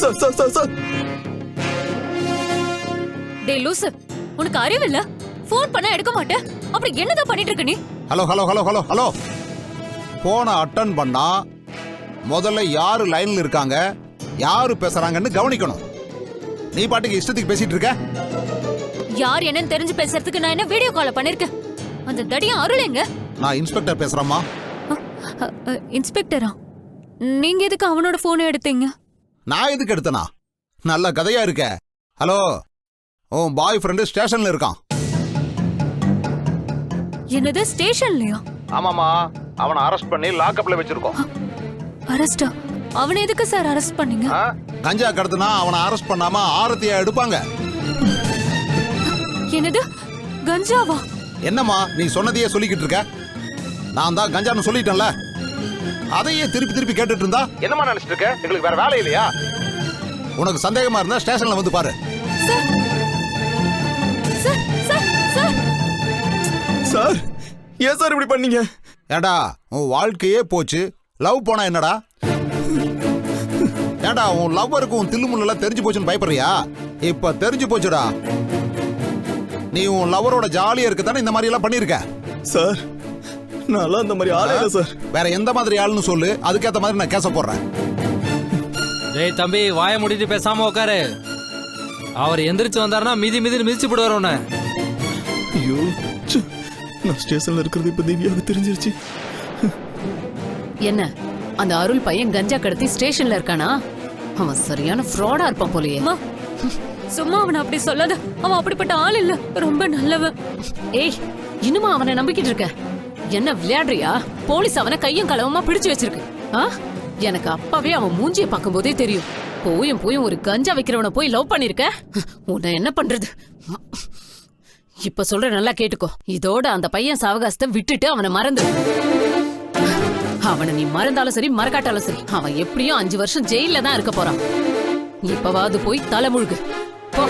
Sir sir sir sir டேய் லூசு, உனக்கு அறிவில்ல? Phone பண்ண எடுக்க மாட்டேன், அப்படி என்னதான் பண்ணிட்டு இருக்க நீ? Hello hello hello hello hello, போனை அட்டன் பண்ணா முதல்ல யாரு லைன்ல இருக்காங்க, யாரு பேசுறாங்கன்னு கவனிக்கணும். நீ பாட்டுக்கு இஷ்டத்துக்கு பேசிட்டு இருக்க. யார் என்னன்னு தெரிஞ்சு பேசுறதுக்கு நான் என்ன வீடியோ கால் பண்ணிருக்கேன்? அந்த தடியா அருள் எங்க? நான் இன்ஸ்பெக்டர் பேசுறேம்மா. இன்ஸ்பெக்டரா? நீங்க எதுக்கு அவனோட போனை எடுத்தீங்க? நான் எதுக்கு எடுத்தனா? நல்ல கதையா இருக்க. ஹலோ, உன் பாய் ஃப்ரெண்டு ஸ்டேஷன்ல இருக்கான். என்னது, ஸ்டேஷன்லயா? ஆமாமா, அவனை அரெஸ்ட் பண்ணி லாக்அப்ல வச்சிருக்கோம். அரெஸ்டா? அவனை எதுக்கு சார் அரெஸ்ட் பண்ணீங்க? கஞ்சா கடத்துனா அவனை அரெஸ்ட் பண்ணாம ஆரத்தியா எடுப்பாங்க. என்னது, கஞ்சாவா? என்னம்மா நீ சொன்னதையே சொல்லிக்கிட்டு இருக்க? நான் தான் கஞ்சான்னு சொல்லிட்டேன்ல, அதையே திருப்பி திருப்பி கேட்டுட்டு இருந்தா என்னமா நினைச்சிட்டு இருக்க? எங்களுக்கு வேற வேலை இல்லையா? உனக்கு சந்தேகமா இருந்தா ஸ்டேஷன்ல வந்து பாரு. Sir sir sir sir sir, ஏன் சார் இப்படி பண்ணீங்க? ஏண்டா உன் வாழ்க்கையே போச்சு, லவ் போனா என்னடா? ஏண்டா உன் லவ்வருக்கு உன் தில்லுமுள்ளெல்லாம் தெரிஞ்சு போச்சுன்னு பயப்படுறியா? இப்ப தெரிஞ்சு போச்சுடா. நீ உன் லவரோட ஜாலியா இருக்கத்தானே இந்த மாதிரி எல்லாம் பண்ணிருக்க. சார், நான் அந்த மாதிரி ஆளே இல்லை சார். வேற எந்த மாதிரி ஆளுன்னு சொல்லு, அதுக்கேத்த மாதிரி நான் கேச போடுறேன். டேய் தம்பி, வாய மூடிட்டு பேசாம உட்காரு. அவர் எந்திரிச்சு வந்தாருன்னா மிதிச்சு போடுவார் உன்னை. ஐயோ, நான் ஸ்டேஷன்ல இருக்கிறது இப்ப திவ்யாவுக்கு தெரிஞ்சிருச்சு. என்ன, அந்த அருள் பையன் கஞ்சா கடத்தி ஸ்டேஷன்ல இருக்கானா? அவன் சரியான ஃப்ராடா இருப்பான் போலயே. அம்மா, சும்மா அவனை அப்படி சொல்லாத. அவன் அப்படிப்பட்ட ஆள் இல்ல, ரொம்ப நல்லவன். ஏய், இன்னுமா அவனை நம்பிக்கிட்டு இருக்க? என்ன விளையாடுறியா? போலீஸ் அவனை கையும் களவுமா பிடிச்சு வச்சிருக்கு. எனக்கு அப்பவே அவன் மூஞ்சிய பார்க்கும் போதே தெரியும். போயும் ஒரு கஞ்சா வைக்கிறவனை போய் லவ் பண்ணிருக்க. உன்னை என்ன பண்றது? இப்ப சொல்ற, நல்லா கேட்டுக்கோ. இதோட அந்த பையன் சாவகாசத்தை விட்டுட்டு அவனை மறந்து. அவனை நீ மறந்தாலும் சரி மறக்காட்டாலும் சரி, அவன் எப்படியும் 5 வருஷம் ஜெயில தான் இருக்க போறான். இப்பவாது போய் தலைமுழுகு போ.